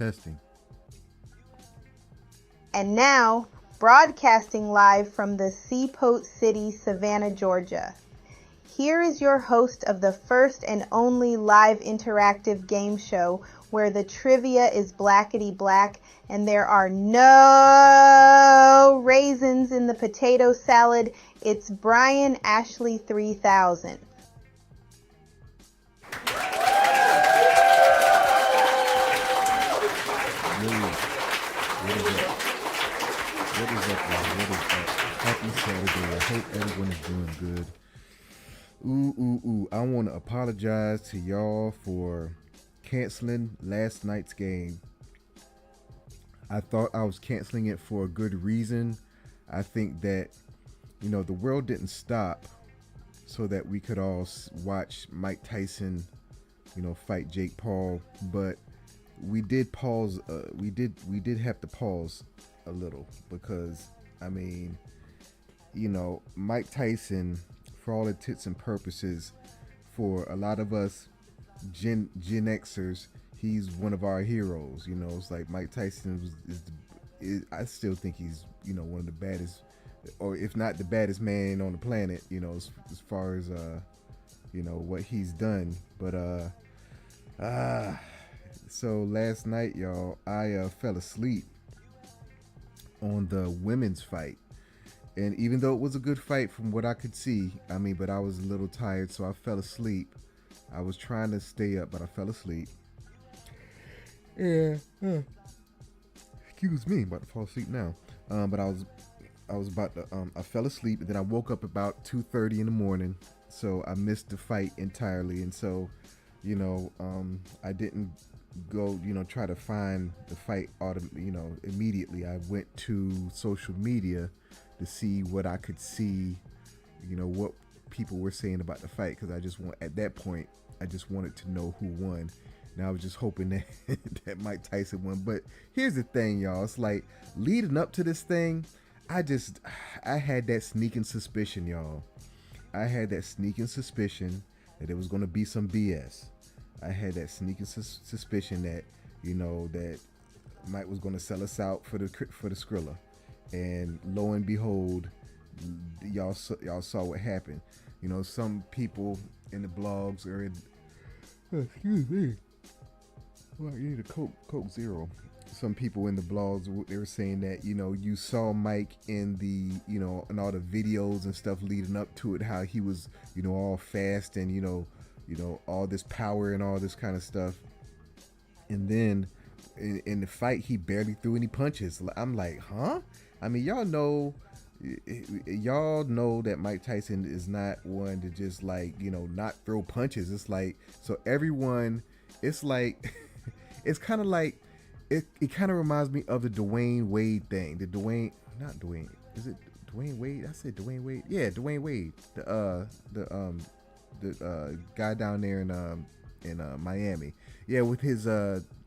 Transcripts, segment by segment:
Testing. And now, broadcasting live from the Seaport City, Savannah, Georgia. Here is your host of the first and only live interactive game show where the trivia is blackety black and there are no raisins in the potato salad. It's Brian Ashley 3000. What is up, y'all? What is up? Happy Saturday. I hope everyone is doing good. I want to apologize to y'all for canceling last night's game. I thought I was canceling it for a good reason. I think that, the world didn't stop so that we could all watch Mike Tyson, fight Jake Paul, but we did pause. We did have to pause a little because, Mike Tyson, for all intents and purposes, for a lot of us Gen Xers, he's one of our heroes. It's like Mike Tyson I still think he's one of the baddest, or if not the baddest man on the planet. As far as what he's done. But so last night, y'all, I fell asleep on the women's fight. And even though it was a good fight from what I could see, but I was a little tired, so I fell asleep. I was trying to stay up, but I fell asleep. Yeah. Excuse me, I'm about to fall asleep now. But I was about to, I fell asleep, and then I woke up about 2:30 in the morning, so I missed the fight entirely. And so, I didn't go, try to find the fight, immediately. I went to social media to see what I could see, what people were saying about the fight, because at that point, I just wanted to know who won. And I was just hoping that that Mike Tyson won. But here's the thing, y'all. It's like, leading up to this thing, I had that sneaking suspicion, y'all. I had that sneaking suspicion that it was going to be some BS. I had that sneaking suspicion that, that Mike was going to sell us out for the Skrilla. And lo and behold, y'all saw what happened. Some people in the blogs or excuse me. Well, you need a Coke Zero. Some people in the blogs, they were saying that, you saw Mike in the, in all the videos and stuff leading up to it, how he was, all fast and, all this power and all this kind of stuff. And then in the fight, he barely threw any punches. I'm like, huh? Y'all know that Mike Tyson is not one to just not throw punches. It's like, so everyone, it's like, it's kind of like, it kind of reminds me of the Dwayne Wade thing. Is it Dwayne Wade? I said Dwayne Wade. Yeah, Dwayne Wade. The guy down there in Miami. Yeah, with his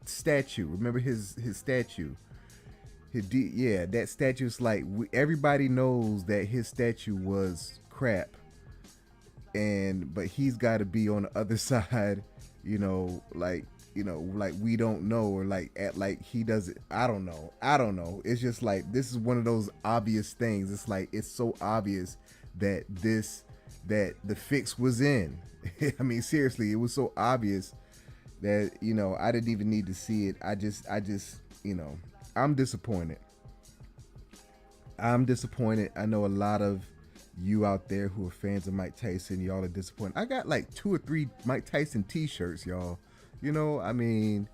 statue. Remember his statue? That statue's like, everybody knows that his statue was crap, but he's got to be on the other side, like we don't know, or he does it. I don't know. It's just like, this is one of those obvious things. It's like, it's so obvious that the fix was in. Seriously, it was so obvious that, I didn't even need to see it. I just, I'm disappointed. I know a lot of you out there who are fans of Mike Tyson, y'all are disappointed. I got like 2 or 3 Mike Tyson t-shirts, y'all. When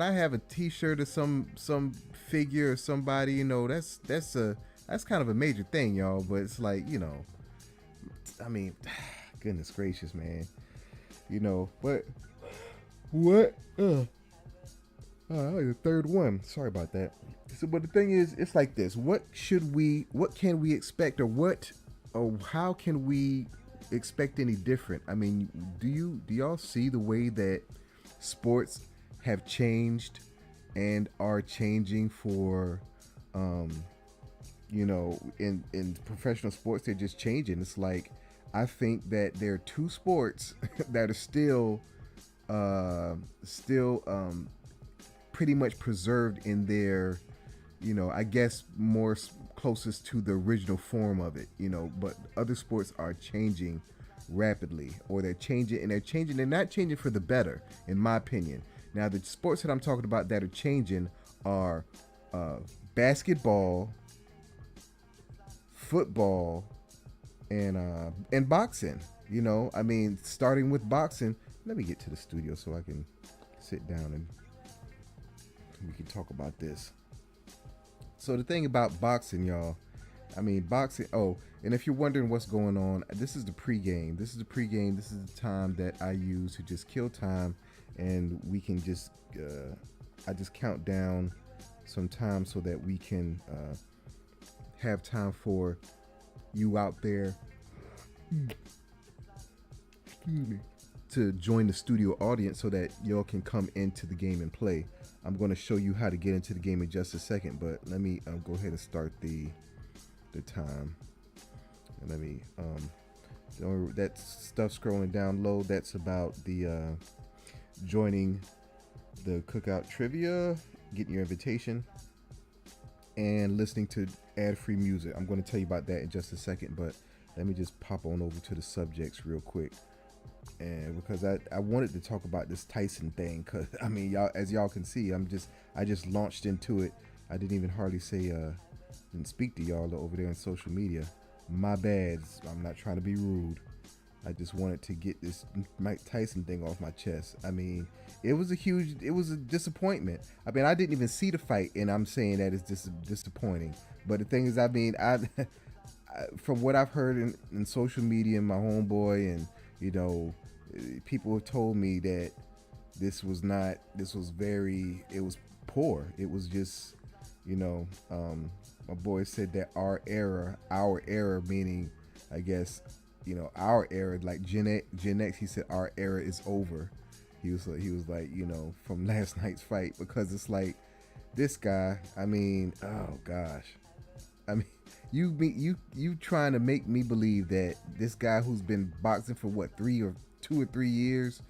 I have a t-shirt of some figure or somebody, that's kind of a major thing, y'all. But it's like, goodness gracious, man. But what? The third one. Sorry about that. So, but the thing is, it's like this. What can we expect, or how can we expect any different? Do y'all see the way that sports have changed and are changing for, in professional sports, they're just changing. It's like, I think that there are 2 sports that are still pretty much preserved in their, I guess more closest to the original form of it, but other sports are changing rapidly, or they're not changing for the better, in my opinion. Now, the sports that I'm talking about that are changing are basketball, football, and boxing. I mean, starting with boxing. Let me get to the studio so I can sit down and we can talk about this. So the thing about boxing, y'all, I mean, boxing. Oh, and if you're wondering what's going on, this is the pregame. This is the time that I use to just kill time, and we can just, I just count down some time so that we can have time for you out there, excuse me, to join the studio audience so that y'all can come into the game and play. I'm going to show you how to get into the game in just a second, but let me go ahead and start the time. And let me that stuff scrolling down low, that's about the joining the cookout trivia, getting your invitation, and listening to ad-free music. I'm going to tell you about that in just a second, but let me just pop on over to the subjects real quick. And because I wanted to talk about this Tyson thing, because I mean, y'all, as y'all can see, I just launched into it. I didn't even hardly say didn't speak to y'all over there on social media. My bad. I'm not trying to be rude. I just wanted to get this Mike Tyson thing off my chest. I mean, it was a disappointment. I mean, I didn't even see the fight, and I'm saying that it's just disappointing. But the thing is, I mean, from what I've heard in social media, and my homeboy, and people have told me that it was poor. It was just, my boy said that our era, meaning, I guess, our era, like Gen X, he said our era is over. He was like, from last night's fight, because it's like, this guy, I mean, oh gosh. I mean, you trying to make me believe that this guy who's been boxing for what, 2 or 3 years,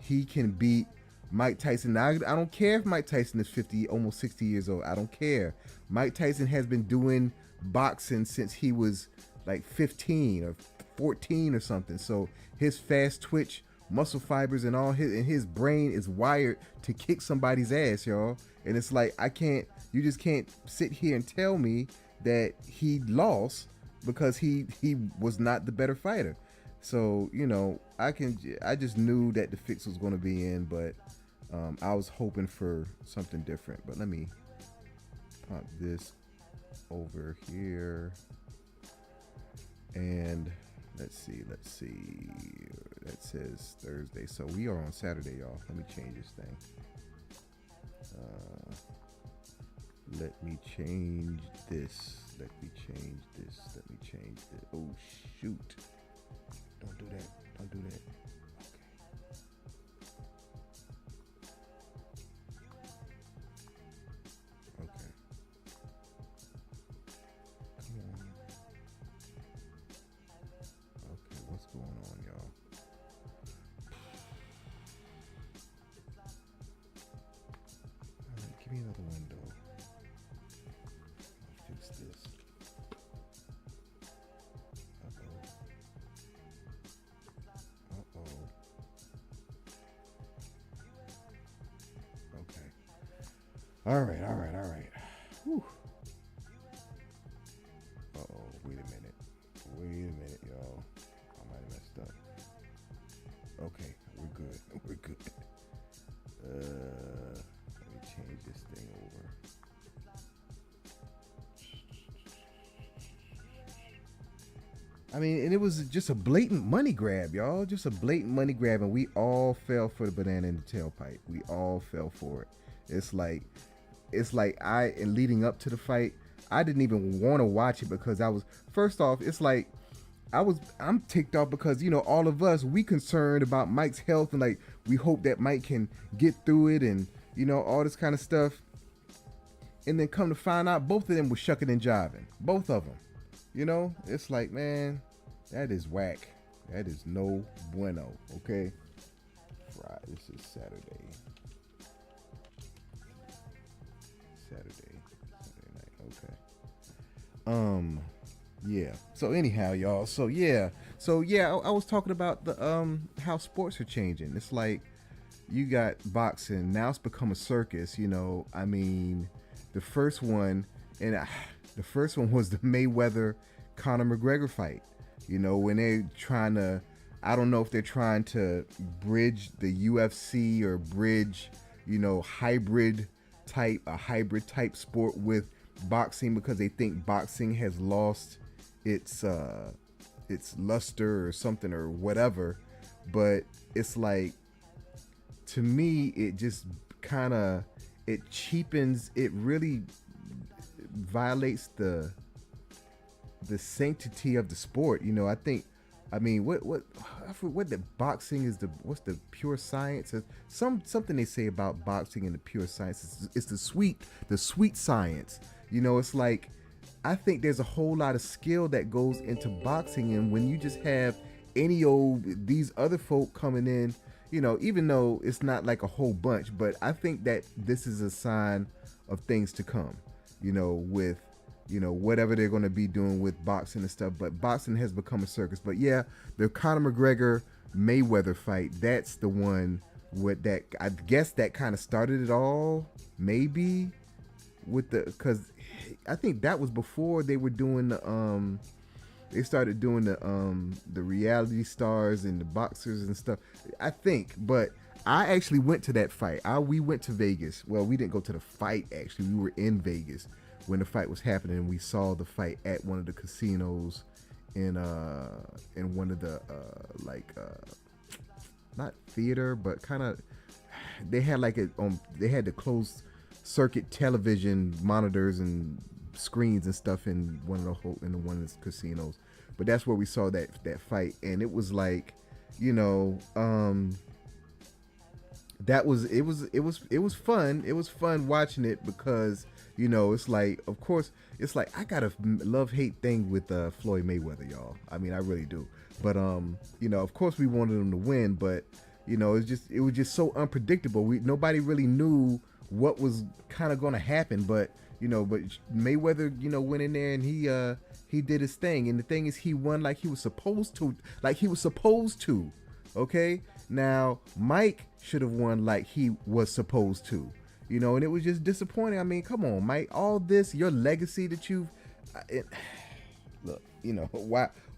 he can beat Mike Tyson. Now, I don't care if Mike Tyson is 50, almost 60 years old. I don't care. Mike Tyson has been doing boxing since he was like 15 or 14 or something. So his fast twitch muscle fibers and his brain is wired to kick somebody's ass, y'all. And it's like, you just can't sit here and tell me that he lost because he was not the better fighter. So, I just knew that the fix was going to be in, but I was hoping for something different. But let me pop this over here. And let's see. That says Thursday. So we are on Saturday, y'all. Let me change this thing. Let me change this. Oh, shoot. Don't do that. Okay. Come on. Okay, what's going on, y'all? All right, give me another window. I'll fix this. Okay. All right. Whew. Wait a minute, y'all. I might have messed up. Okay, we're good. Let me change this thing over. I mean, and it was just a blatant money grab, y'all. Just a blatant money grab, and we all fell for the banana in the tailpipe. We all fell for it. It's like and leading up to the fight, I didn't even want to watch it because first off, it's like I'm ticked off because, all of us, we concerned about Mike's health, and like, we hope that Mike can get through it, and, all this kind of stuff. And then come to find out, both of them were shucking and jiving. Both of them. It's like, man, that is whack. That is no bueno, okay? Right, this is Saturday. Um, yeah. So anyhow, y'all. I was talking about the how sports are changing. It's like you got boxing now. It's become a circus. I mean, the first one and the first one was the Mayweather Conor McGregor fight. When they're trying to, I don't know if they're trying to bridge the UFC or bridge, a hybrid type sport with boxing because they think boxing has lost its luster or something or whatever. But it's like, to me, it just kind of, it cheapens, it really violates the sanctity of the sport. I think, I mean, what the boxing is, what's the pure science? Something they say about boxing and the pure science. It's the sweet science. It's like, I think there's a whole lot of skill that goes into boxing, and when you just have these other folk coming in, even though it's not like a whole bunch, but I think that this is a sign of things to come, with whatever they're going to be doing with boxing and stuff. But boxing has become a circus. But yeah, the Conor McGregor Mayweather fight, that's the one with that, I guess that kind of started it all, maybe, because I think that was before they were doing they started doing the reality stars and the boxers and stuff, I think. But I actually went to that fight. We went to Vegas. Well, we didn't go to the fight, actually. We were in Vegas when the fight was happening, and we saw the fight at one of the casinos in one of the not theater, but kind of, they had like they had the closed circuit television monitors and screens and stuff in one of the casinos. But that's where we saw that fight, and it was like, it was fun. It was fun watching it because, it's like, of course, it's like, I got a love-hate thing with Floyd Mayweather, y'all. I mean, I really do. But of course we wanted him to win, but it was just so unpredictable. Nobody really knew what was kind of going to happen, but Mayweather, went in there and he did his thing, and the thing is, he won like he was supposed to. Okay, now Mike should have won like he was supposed to, and it was just disappointing. I mean, come on, Mike, all this, your legacy that you've look,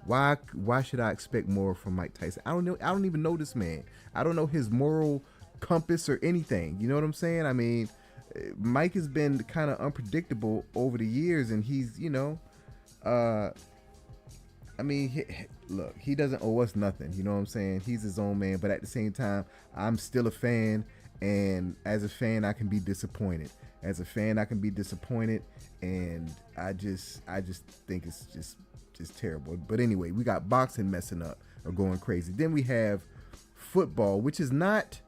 why should I expect more from Mike Tyson? I don't know. I don't even know this man. I don't know his moral compass or anything. You know what I'm saying? I mean, Mike has been kind of unpredictable over the years, and he's, I mean, look, he doesn't owe us nothing. You know what I'm saying? He's his own man, but at the same time, I'm still a fan, and as a fan, I can be disappointed. And I just think it's just terrible. But anyway, we got boxing messing up or going crazy. Then we have football, which is not,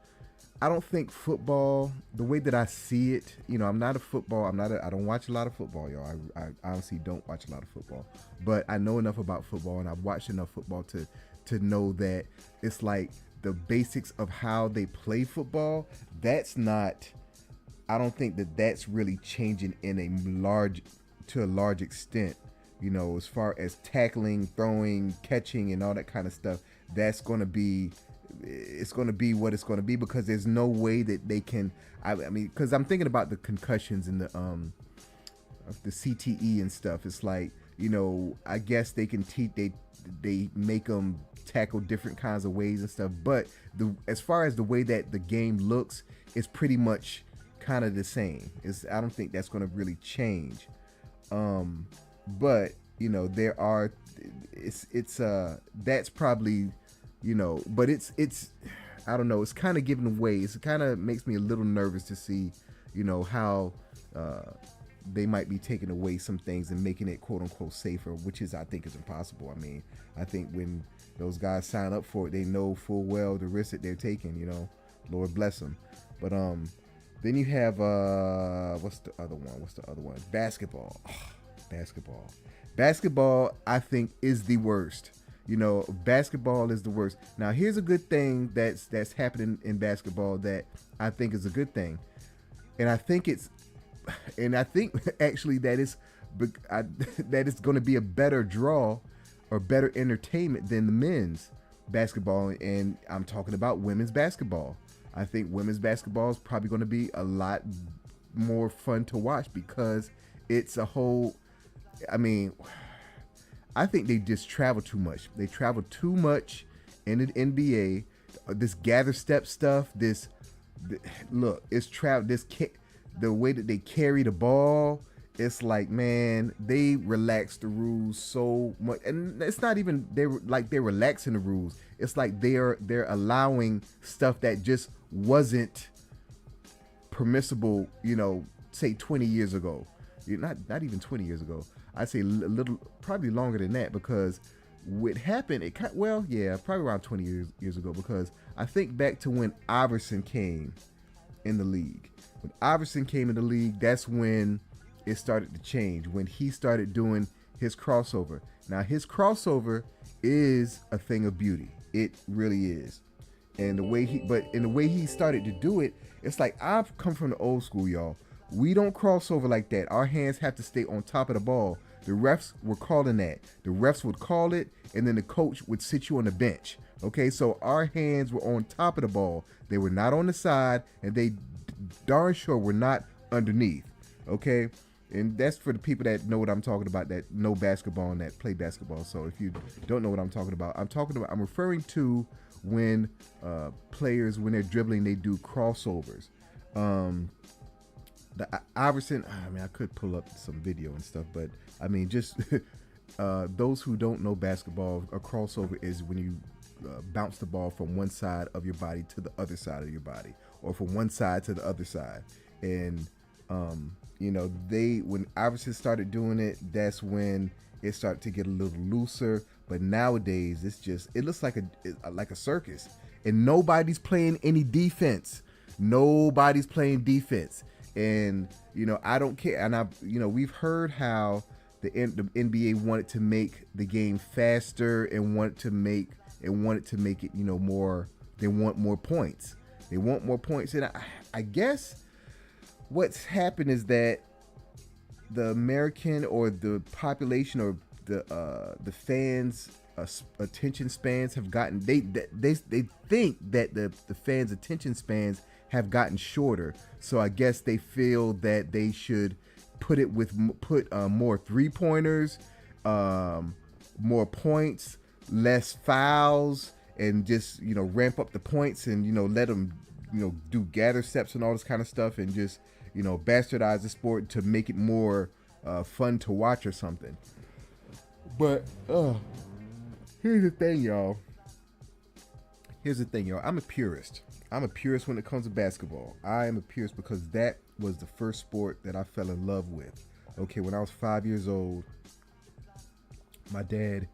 I don't think football, the way that I see it, I'm not a football, I don't watch a lot of football, y'all. I honestly don't watch a lot of football, but I know enough about football, and I've watched enough football to know that it's like the basics of how they play football. That's not, I don't think that's really changing to a large extent, as far as tackling, throwing, catching, and all that kind of stuff. It's going to be what it's going to be, because there's no way that they can, I mean, because I'm thinking about the concussions and the CTE and stuff. It's like, I guess they can they make them tackle different kinds of ways and stuff, but as far as the way that the game looks, it's pretty much kind of the same. I don't think that's going to really change. But there are, that's probably, but it's I don't know, it's kind of giving away. It kind of makes me a little nervous to see, how they might be taking away some things and making it quote unquote safer, which I think is impossible. I mean, I think when those guys sign up for it, they know full well the risk that they're taking, Lord bless them. But then you have what's the other one? Basketball. Basketball, I think, is the worst. Basketball is the worst. Now, here's a good thing that's happening in basketball that I think is a good thing. And I think actually that it's that it's going to be a better draw or better entertainment than the men's basketball. And I'm talking about women's basketball. I think women's basketball is probably going to be a lot more fun to watch because it's a whole, I mean, I think they just travel too much. They travel too much in the NBA. This gather step stuff, look, it's travel. The way that they carry the ball, it's like, man, they relax the rules so much, and it's not even they're relaxing the rules. It's like they're allowing stuff that just wasn't permissible. Say 20 years ago. Not even 20 years ago. I'd say a little, probably longer than that, because what happened, probably around 20 years ago, because I think back to when Iverson came in the league. When Iverson came in the league, that's when it started to change, when he started doing his crossover. Now, his crossover is a thing of beauty. It really is. And the way he started to do it, it's like, I've come from the old school, y'all. We don't cross over like that. Our hands have to stay on top of the ball. The refs were calling that. The refs would call it, and then the coach would sit you on the bench. Okay, so our hands were on top of the ball. They were not on the side, and they darn sure were not underneath. Okay, and that's for the people that know what I'm talking about, that know basketball and that play basketball. So if you don't know what I'm talking about, I'm referring to when players, when they're dribbling, they do crossovers. The Iverson, I could pull up some video and stuff, but just those who don't know basketball, a crossover is when you bounce the ball from one side of your body to the other side of your body, or from one side to the other side. And when Iverson started doing it, that's when it started to get a little looser. But nowadays, it looks like a circus, and nobody's playing any defense. Nobody's playing defense. And I don't care. And we've heard how the NBA wanted to make the game faster and wanted to make it more. They want more points. They want more points. And I guess what's happened is that the American, or the population, or the fans' attention spans have gotten. They think that the fans' attention spans have gotten shorter. So I guess they feel that they should put more 3-pointers, more points, less fouls, and just ramp up the points, and let them do gather steps and all this kind of stuff, and just bastardize the sport to make it more fun to watch or something. But here's the thing, y'all. I'm a purist. When it comes to basketball. I am a purist because that was the first sport that I fell in love with. Okay, when I was 5 years old, my dad,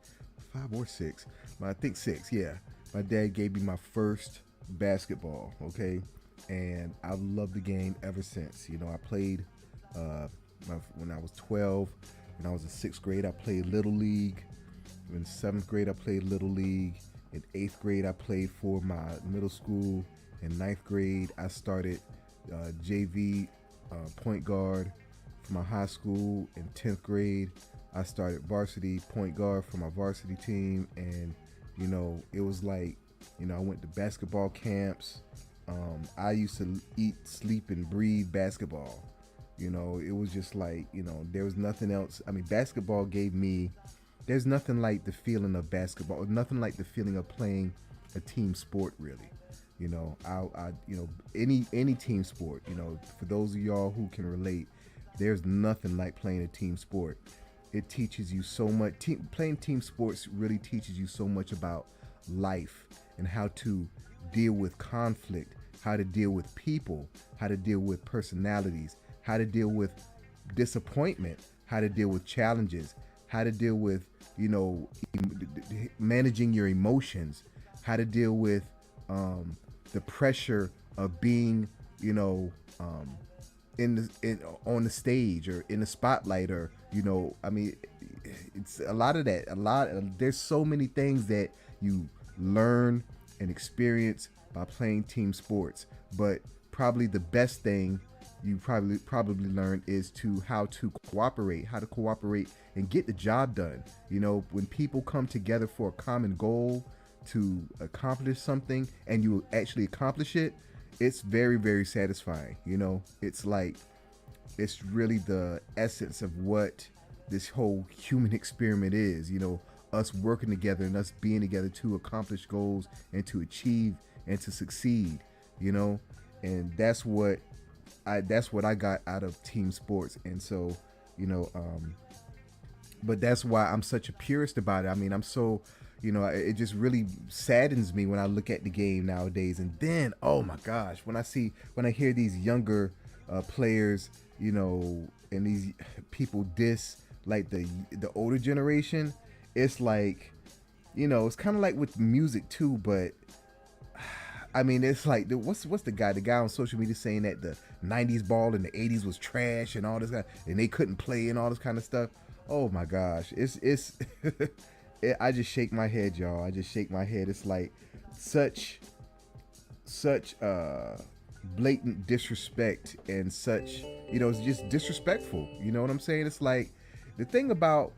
5 or 6, I think 6, yeah. My dad gave me my first basketball, okay? And I've loved the game ever since. I played when I was 12. When I was in 6th grade, I played Little League. In 7th grade, I played Little League. In 8th grade, I played for my middle school. In 9th grade, I started JV point guard for my high school. In 10th grade, I started varsity point guard for my varsity team. And, it was like, I went to basketball camps. I used to eat, sleep, and breathe basketball. It was just like, there was nothing else. Basketball gave me, there's nothing like the feeling of basketball, nothing like the feeling of playing a team sport, really. Any team sport, for those of y'all who can relate, there's nothing like playing a team sport. It teaches you so much. Playing team sports really teaches you so much about life and how to deal with conflict, how to deal with people, how to deal with personalities, how to deal with disappointment, how to deal with challenges, how to deal with, managing your emotions, how to deal with the pressure of being, on the stage or in the spotlight, or it's a lot of that. There's so many things that you learn and experience by playing team sports, but probably the best thing you probably learned is to how to cooperate and get the job done. You know, when people come together for a common goal to accomplish something and you actually accomplish it, it's very, very satisfying. You know, it's like, it's really the essence of what this whole human experiment is. You know, us working together and us being together to accomplish goals and to achieve and to succeed. You know, and that's what I got out of team sports. And so, you know, but that's why I'm such a purist about it. I mean, I'm so, you know, it just really saddens me when I look at the game nowadays. And then, oh my gosh, when I hear these younger players, you know, and these people diss like the older generation, it's like, you know, it's kind of like with music too. But I mean, it's like what's the guy on social media saying that the '90s ball and the '80s was trash and all this kind, and they couldn't play and all this kind of stuff. Oh my gosh, it's I just shake my head, y'all. I just shake my head. It's like such blatant disrespect, and such, you know, it's just disrespectful. You know what I'm saying? It's like the thing about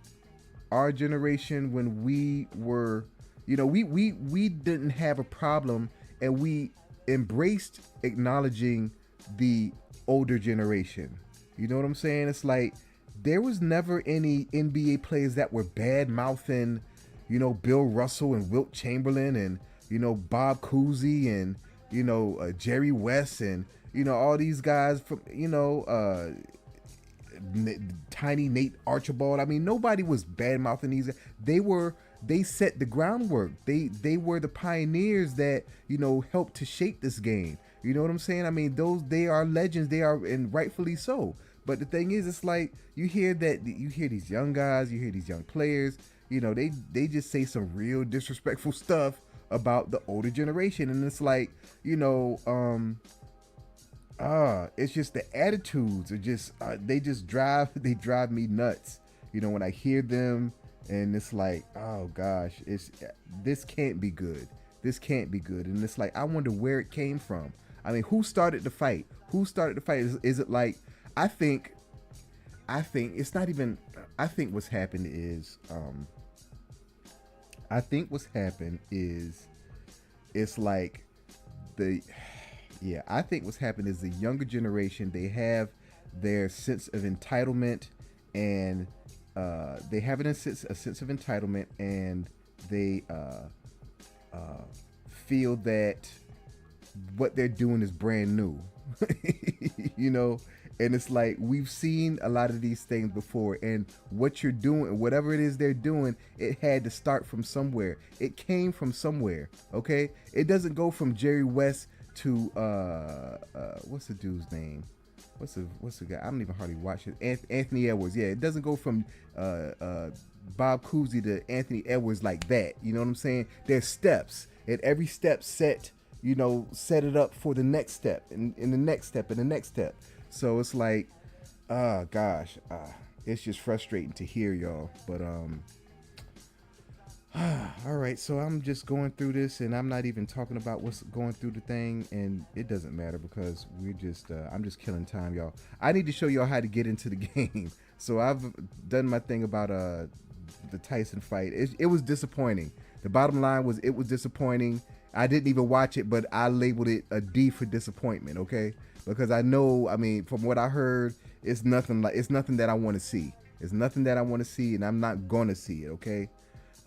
our generation, when we were, you know, we didn't have a problem, and we embraced acknowledging the older generation. You know what I'm saying? It's like there was never any NBA players that were bad mouthing, you know, Bill Russell and Wilt Chamberlain and, you know, Bob Cousy and, you know, Jerry West and, you know, all these guys from, you know, Tiny Nate Archibald. I mean, nobody was bad mouthing these. They set the groundwork. They were the pioneers that, you know, helped to shape this game. You know what I'm saying? I mean, they are legends. They are, and rightfully so. But the thing is, it's like you hear these young guys, you hear these young players, you know, they just say some real disrespectful stuff about the older generation, and it's like, you know, it's just the attitudes are just they drive me nuts, you know, when I hear them. And it's like, oh gosh, this can't be good. This can't be good. And it's like, I wonder where it came from. I mean, who started the fight? Is it like, I think it's not even, I think what's happened is, it's like I think what's happened is the younger generation, they have their sense of entitlement, and they have a sense of entitlement, and they feel that what they're doing is brand new. You know, and it's like, we've seen a lot of these things before, and what you're doing, whatever it is they're doing, it had to start from somewhere. It came from somewhere. Okay, it doesn't go from Jerry West to what's the dude's name? What's the guy? I don't even hardly watch it. Anthony Edwards. Yeah, it doesn't go from Bob Cousy to Anthony Edwards like that. You know what I'm saying? There's steps, and every step set it up for the next step, and the next step, and the next step. So it's like, gosh, it's just frustrating to hear, y'all. But all right, so I'm just going through this, and I'm not even talking about what's going through the thing, and it doesn't matter because I'm just killing time, y'all. I need to show y'all how to get into the game. So I've done my thing about the Tyson fight. It was disappointing. The bottom line was, it was disappointing. I didn't even watch it, but I labeled it a D for disappointment, okay? Because I know, I mean, from what I heard, it's nothing that I want to see. It's nothing that I want to see, and I'm not going to see it, okay?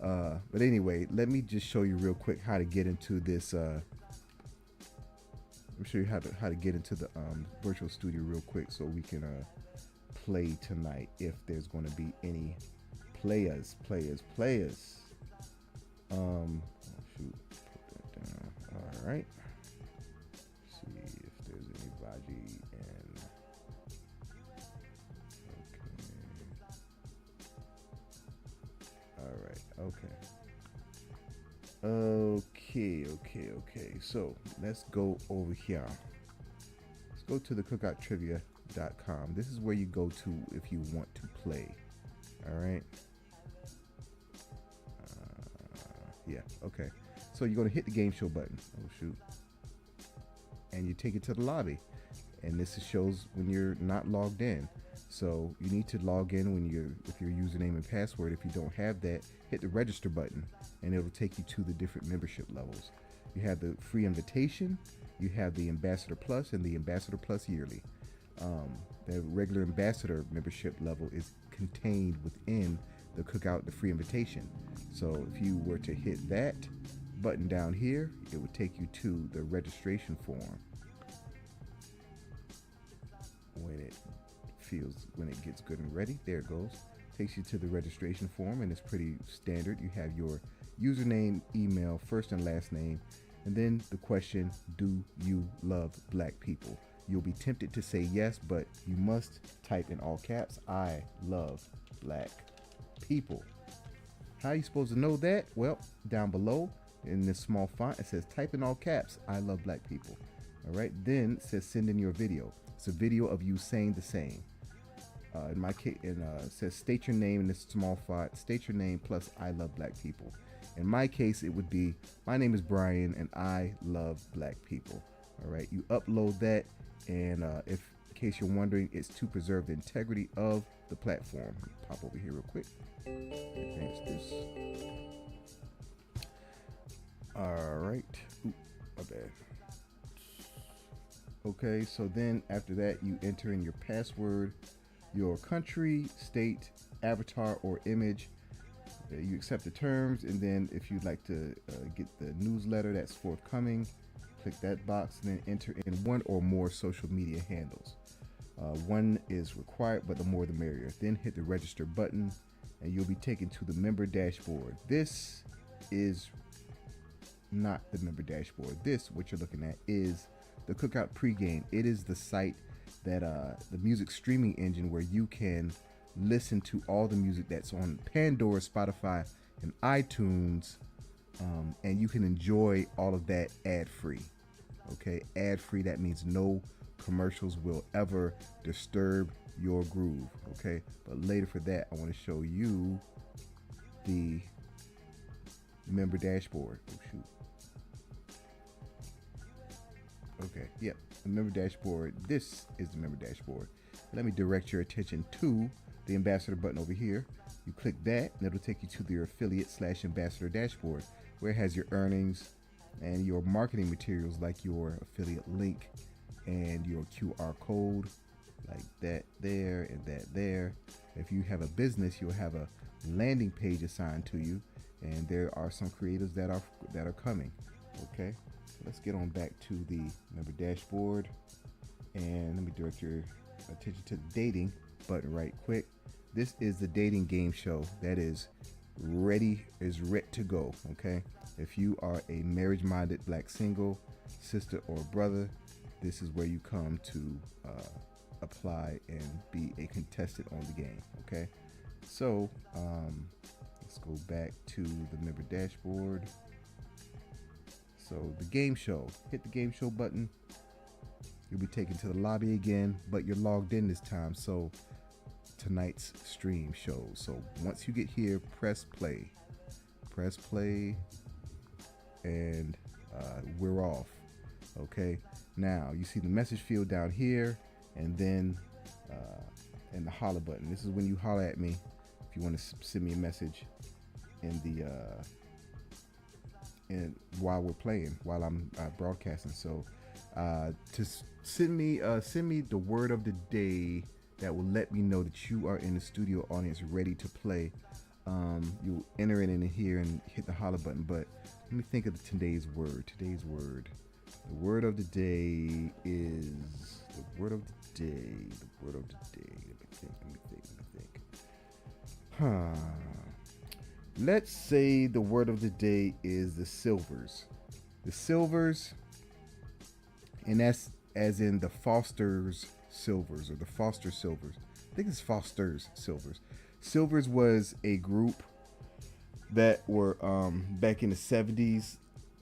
But anyway, let me just show you real quick how to get into this. Let me show you how to get into the virtual studio real quick, so we can play tonight, if there's going to be any players. Oh shoot, put that down. All right. See if there's anybody in. Okay. All right. Okay. So let's go over here. Let's go to the cookouttrivia.com. This is where you go to if you want to play. All right. Yeah. Okay. So you're going to hit the game show button. Oh shoot. And you take it to the lobby. and this shows when you're not logged in. So you need to log in when you're with your username and password. If you don't have that, hit the register button and it'll take you to the different membership levels. You have the free invitation, you have the Ambassador Plus and the Ambassador Plus yearly. The regular Ambassador membership level is contained within the Cookout, the free invitation. So if you were to hit that button down here, it would take you to the registration form. When it gets good and ready, there it goes. Takes you to the registration form, and it's pretty standard. You have your username, email, first and last name, and then the question, do you love black people? You'll be tempted to say yes, but you must type in all caps, I love black people. How are you supposed to know that? Well, down below in this small font, it says type in all caps, I love black people. All right, then it says send in your video. It's a video of you saying the same. In my case, it says state your name in this small font, state your name plus I love black people. In my case, it would be, my name is Brian and I love black people. All right, you upload that, and if in case you're wondering, it's to preserve the integrity of the platform. Pop over here real quick. Advance this. All right. Ooh, my bad. Okay, so then after that, you enter in your password, your country, state, avatar, or image. You accept the terms, and then if you'd like to get the newsletter that's forthcoming, click that box and then enter in one or more social media handles. One is required, but the more the merrier. Then hit the register button and you'll be taken to the member dashboard. This is not the member dashboard. This, what you're looking at, is the Cookout pregame. It is the site that the music streaming engine where you can listen to all the music that's on Pandora, Spotify, and iTunes, and you can enjoy all of that ad-free. Okay, ad-free, that means no commercials will ever disturb your groove. Okay, but later for that, I want to show you the member dashboard. Oh shoot. Okay, yep, the member dashboard. This is the member dashboard. Let me direct your attention to the ambassador button over here. You click that and it'll take you to your affiliate/ambassador dashboard, where it has your earnings and your marketing materials like your affiliate link and your QR code, like that there and that there. If you have a business, you'll have a landing page assigned to you, and there are some creatives that are coming. Okay, so let's get on back to the member dashboard, and let me direct your attention to the dating button right quick. This is the dating game show that is ready to go. Okay, if you are a marriage-minded black single, sister or brother, this is where you come to apply and be a contestant on the game. Okay, so let's go back to the member dashboard. So the game show, hit the game show button. You'll be taken to the lobby again, but you're logged in this time. So tonight's stream shows. So once you get here, press play, and we're off. Okay, now you see the message field down here, and then and the holler button. This is when you holler at me if you want to send me a message in the while we're playing, while I'm broadcasting. So to send me the word of the day that will let me know that you are in the studio audience ready to play. You enter it in here and hit the holler button. But let me think of today's word. The word of the day is Let me think. Let's say the word of the day is the silvers. The silvers, and that's as in the Foster's Silvers, or the Foster Silvers. I think it's Foster's Silvers. Silvers was a group that were back in the 70s,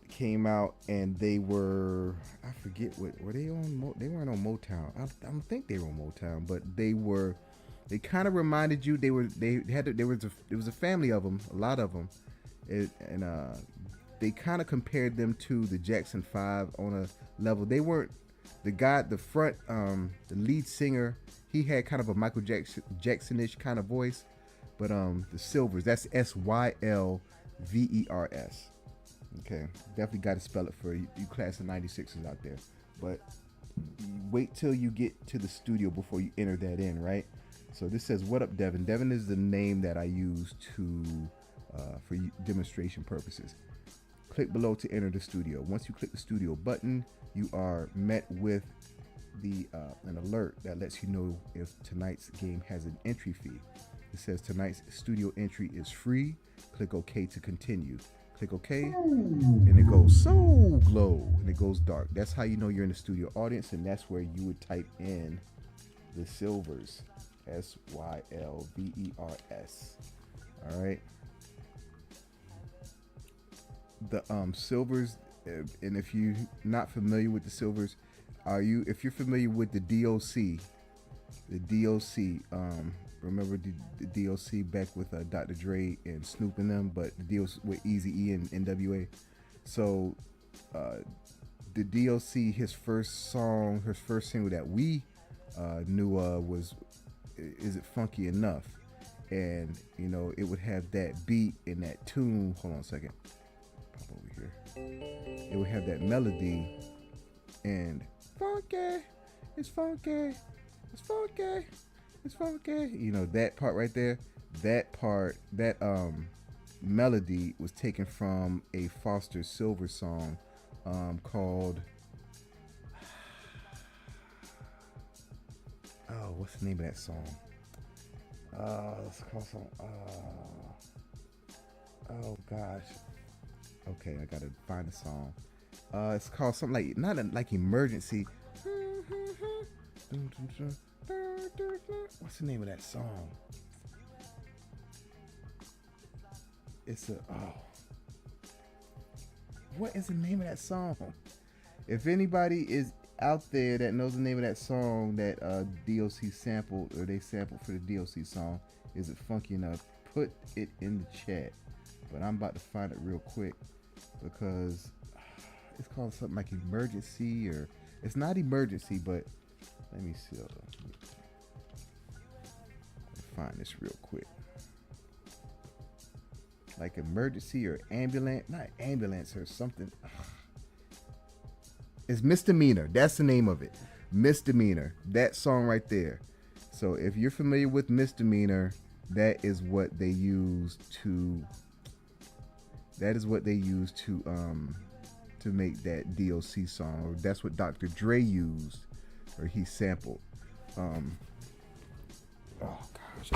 came out, and they were, I forget what were they on. They weren't on Motown. I don't think they were on Motown, but they kind of reminded you. There was a family of them, a lot of them, and they kind of compared them to the Jackson 5 on a level. They weren't The guy, the front, the lead singer, he had kind of a Michael Jacksonish kind of voice, but the Sylvers, that's Sylvers. Okay, definitely got to spell it for you class of '96s out there. But wait till you get to the studio before you enter that in, right? So this says, "What up, Devin?" Devin is the name that I use to for demonstration purposes. Click below to enter the studio. Once you click the studio button, you are met with an alert that lets you know if tonight's game has an entry fee. It says tonight's studio entry is free. Click OK to continue. Click OK, and it goes so glow, and it goes dark. That's how you know you're in the studio audience, and that's where you would type in the Sylvers, Sylvers. All right. The Sylvers, and if you're not familiar with the Sylvers, if you're familiar with the DOC, remember the DOC back with Dr. Dre and Snoop and them, but the DOC with Eazy-E and NWA. So the DOC, his first single that we knew of was "Is It Funky Enough," and you know it would have that beat and that tune. Hold on a second. Pop over here. It would have that melody and funky, it's funky, it's funky, it's funky. You know that part right there. That melody was taken from a Foster Silver song called what's the name of that song? It's called some. Oh gosh. Okay, I gotta find the song. It's called something like like Emergency. What's the name of that song? What is the name of that song? If anybody is out there that knows the name of that song that DOC sampled, or they sampled for the DOC song, Is It Funky Enough? Put it in the chat. But I'm about to find it real quick because it's called something like Emergency, or it's not Emergency, but let me see. Let me find this real quick. Like Emergency or Ambulance, not Ambulance or something. It's Misdemeanor. That's the name of it. Misdemeanor. That song right there. So if you're familiar with Misdemeanor, that is what they use to make that DOC song. Or that's what Dr. Dre used, or he sampled. Oh gosh.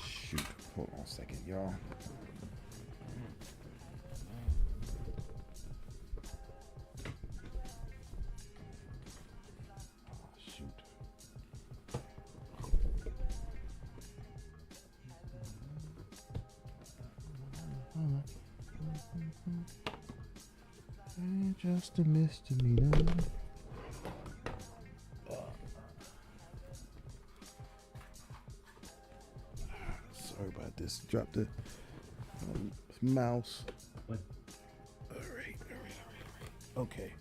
Shoot. Hold on a second, y'all. Just a misdemeanor. Sorry about this. Dropped the mouse. What? All right. Okay.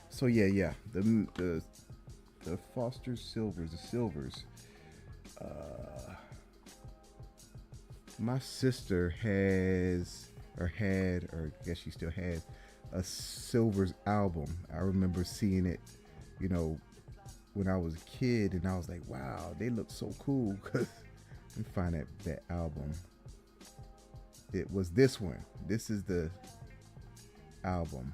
So yeah. The Foster Silvers, the Sylvers. My sister has, or had, or I guess she still has, a Sylvers album. I remember seeing it, you know, when I was a kid, and I was like, wow, they look so cool. Cause let me find that album. It was this one. This is the album.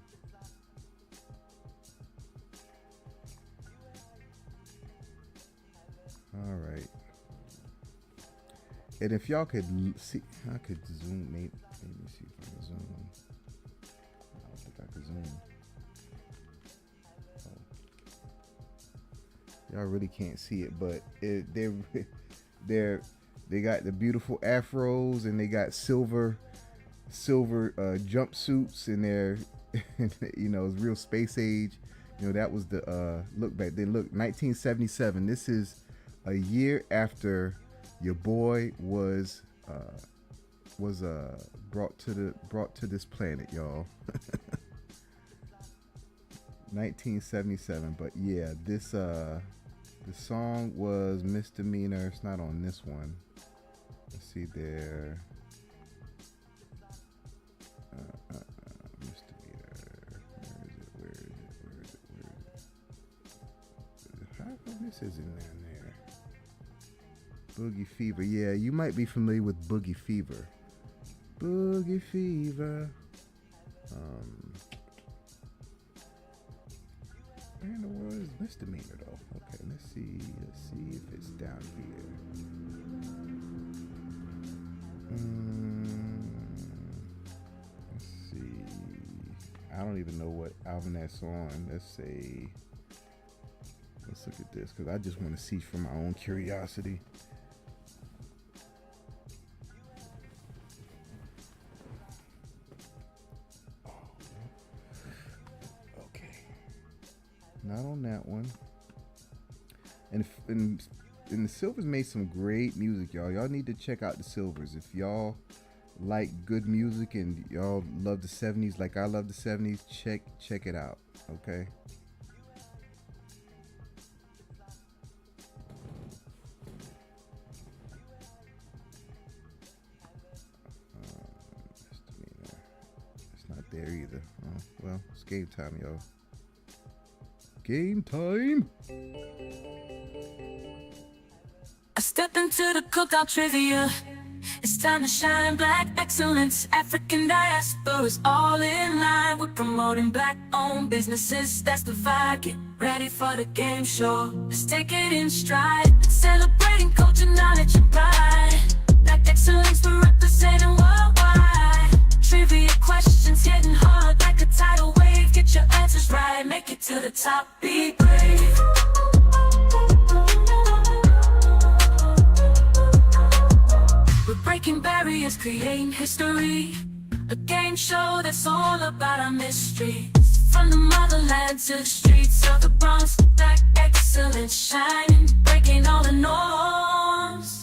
All right. And if y'all could see, I could zoom. Maybe see if I can zoom. I don't think I could zoom. Oh. Y'all really can't see it, but they got the beautiful afros, and they got silver jumpsuits, and they're you know, it's real space age. You know, that was the look back. They look 1977. This is a year after your boy was brought to this planet, y'all. 1977. But yeah, the song was Misdemeanor. It's not on this one. Let's see there. Misdemeanor. Where is it? How come this isn't in there? Boogie Fever. Yeah, you might be familiar with Boogie Fever. Boogie Fever. Where in the world is Misdemeanor though? Okay, let's see if it's down here. Let's see. I don't even know what album that's on. Let's look at this because I just want to see for my own curiosity. Not on that one. And the Silvers made some great music, y'all. Y'all need to check out the Silvers. If y'all like good music and y'all love the 70s like I love the 70s, check it out, okay? It's not there either. Oh, well, it's game time, y'all. Game time. I stepped into the cookout trivia. It's time to shine black excellence. African diaspora is all in line. We're promoting black-owned businesses. That's the vibe. Get ready for the game show. Let's take it in stride. Celebrating culture, knowledge, and pride. Black excellence, we're representing worldwide. Trivia questions hitting hard like a tidal wave. Get your answers right, make it to the top, be brave. We're breaking barriers, creating history. A game show that's all about our mystery. From the motherland to the streets of the Bronx, black excellence shining, breaking all the norms.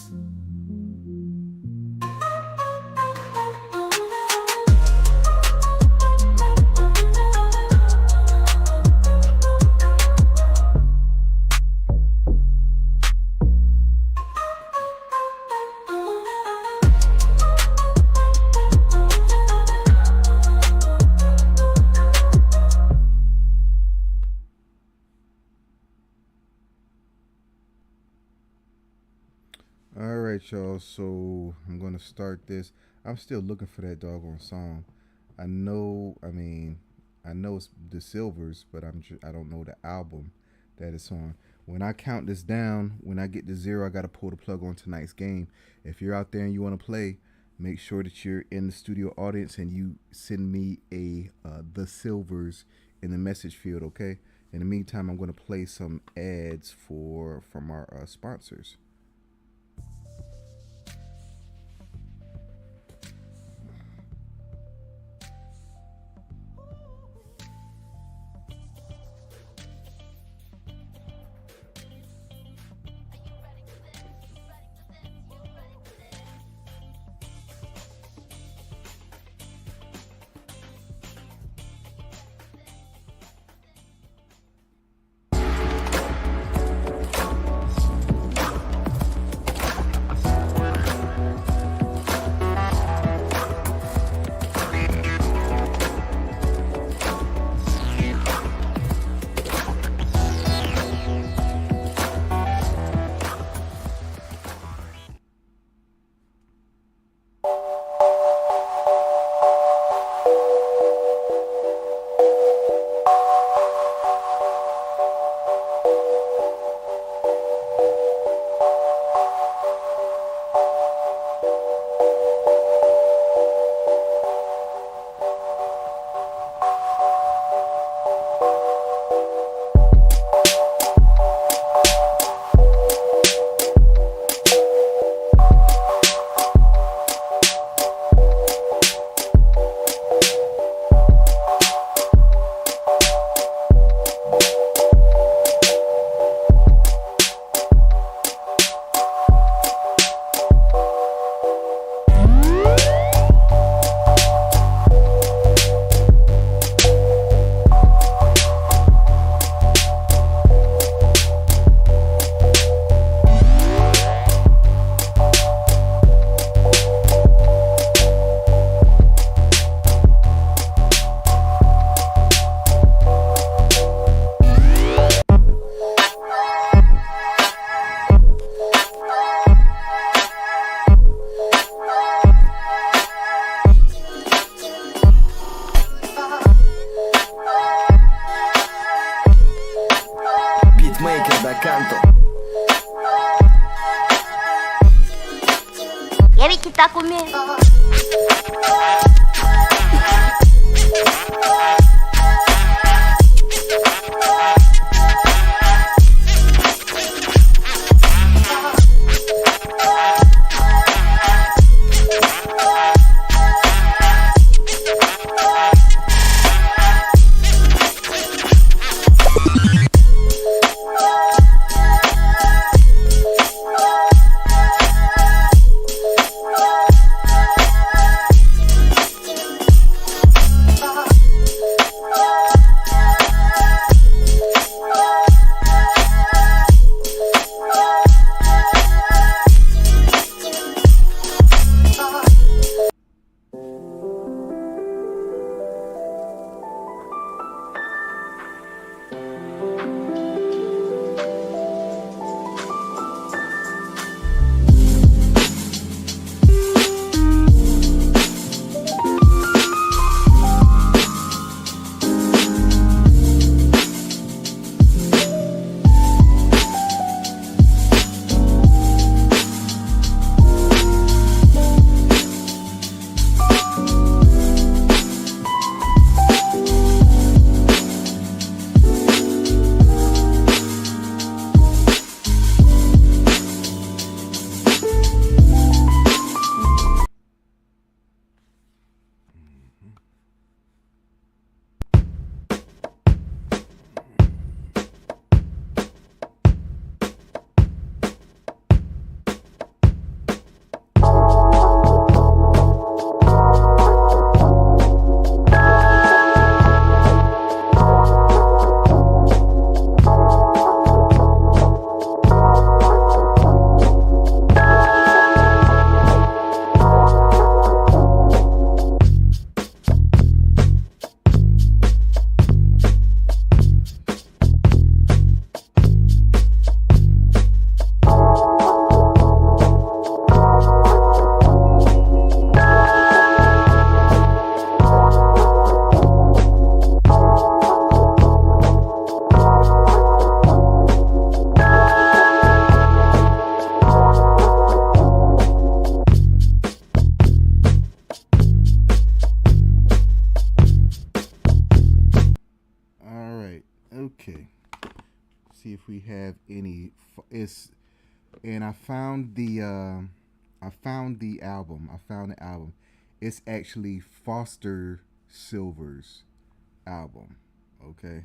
Alright, y'all, so I'm gonna start this. I'm still looking for that doggone song. I know it's the Silvers, but I don't know the album that it's on. When I count this down, when I get to 0, I gotta pull the plug on tonight's game. If you're out there and you want to play, make sure that you're in the studio audience and you send me a the Silvers in the message field, okay? In the meantime, I'm gonna play some ads from our sponsors. Stuck with me? Okay. See if we have any. And I found the album. It's actually Foster Silver's album. Okay.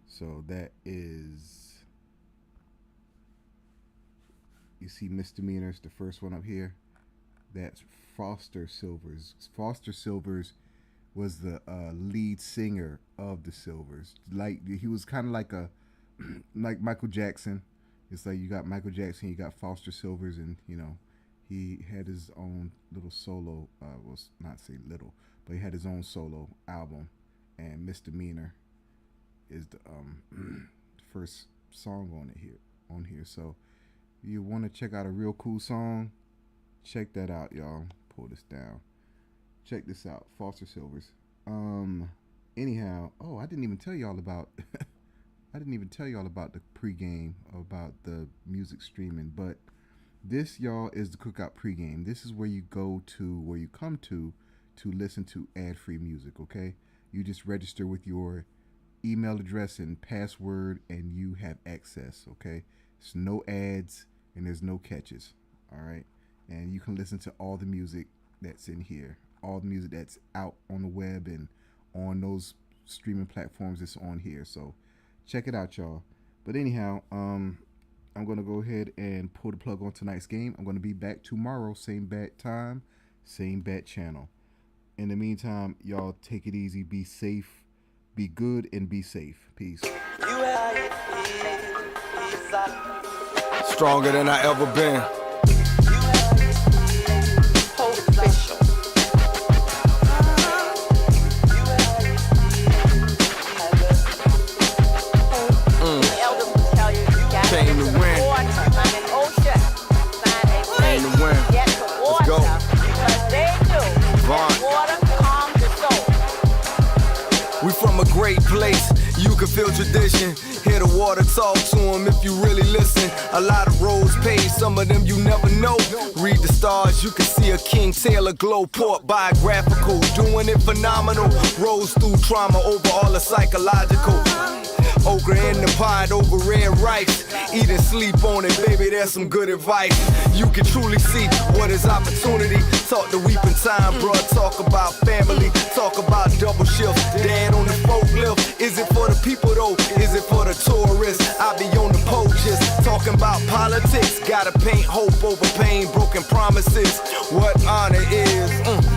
So that is. You see Misdemeanors, the first one up here. That's Foster Silver's. Foster Silver's was the lead singer of the Silvers. Like he was kind of like like Michael Jackson. It's like you got Michael Jackson, you got Foster Silvers, and you know he had his own little solo. Well, not say little, but he had his own solo album. And Misdemeanor is the first song on here. So you want to check out a real cool song? Check that out, y'all. Pull this down. Check this out, Foster Silvers. Anyhow, I didn't even tell y'all about the pregame, about the music streaming, but this, y'all, is the Cookout pregame. This is where you come to listen to ad-free music, okay? You just register with your email address and password and you have access, okay? There's no ads and there's no catches, all right? And you can listen to all the music that's in here, all the music that's out on the web and on those streaming platforms that's on here. So check it out, y'all. But anyhow, I'm going to go ahead and pull the plug on tonight's game. I'm going to be back tomorrow, same bat time, same bat channel. In the meantime, y'all take it easy, be safe, be good, and be safe. Peace. Stronger than I ever been. Came to win. Came to win. Let's go. Vaughn. We from a great place. You You can feel tradition, hear the water talk to them if you really listen. A lot of roads paved, some of them you never know. Read the stars, you can see a King Taylor glow. Port biographical, doing it phenomenal. Rose through trauma over all the psychological. Okra in the pot over red rice. Eat and sleep on it, baby, there's some good advice. You can truly see what is opportunity. Talk the weeping time, bruh, talk about family. Talk about double shifts, dad on the forklift. Is it for the people though? Is it for the tourists? I be on the poaches, talking about politics. Gotta paint hope over pain, broken promises. What honor is,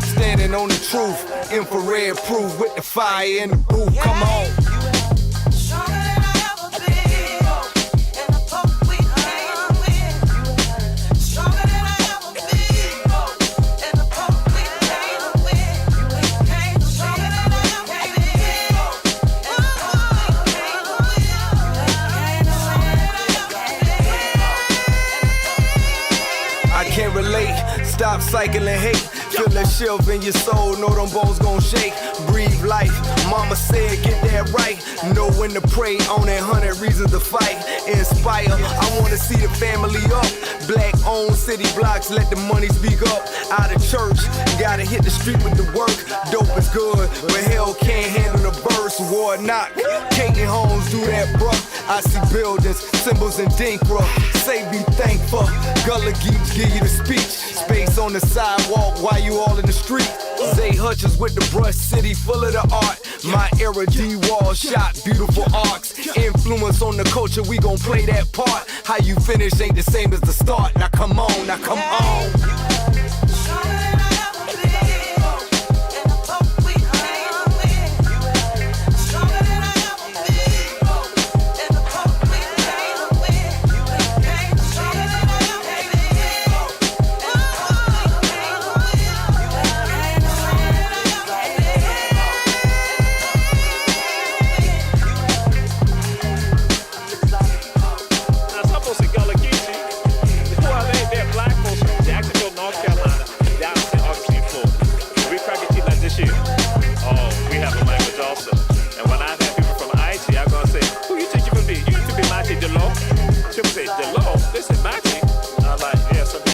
standing on the truth. Infrared proof with the fire in the booth, come on. Can't relate, stop cycling hate. Feel that shift in your soul, know them bones gon' shake. Breathe life, mama said get that right. Know when to pray, on that 100 reasons to fight. Inspire, I wanna see the family up. Black owned city blocks, let the money speak up. Out of church, gotta hit the street with the work. Dope is good, but hell can't handle the verse. War knock, Katie Holmes do that bruh. I see buildings, symbols and Dinkra. Say be thankful, Gullah Geeks give you the speech. Space on the sidewalk while you all in the street. Zay Hutchins with the brush city full of the art. My era D-Wall shot beautiful arcs. Influence on the culture, we gon' play that part. How you finish ain't the same as the start. Now come on, now come on.